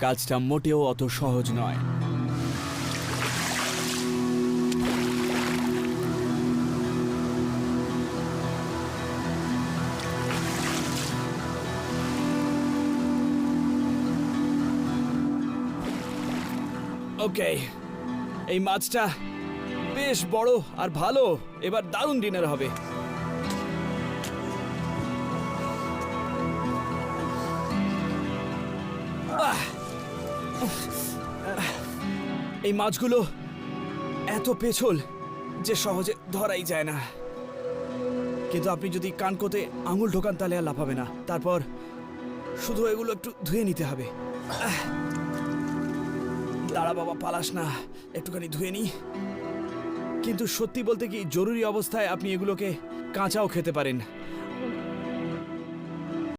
কাজটা মোটেও অত সহজ নয়। ওকে, এই মাছটা বেশ বড় আর ভালো। এবার দারুণ ডিনার হবে। এই মাছগুলো এত পেছল যে সহজে ধরাই যায় না, কিন্তু আপনি যদি কানকোতে আঙুল ঢোকান তাহলে আর লাফাবে না। তারপর শুধু এগুলো একটু ধুয়ে নিতে হবে। দাঁড়া বাবা, পালাস না, একটুখানি ধুয়ে নি। কিন্তু সত্যি বলতে কি, জরুরি অবস্থায় আপনি এগুলোকে কাঁচাও খেতে পারেন।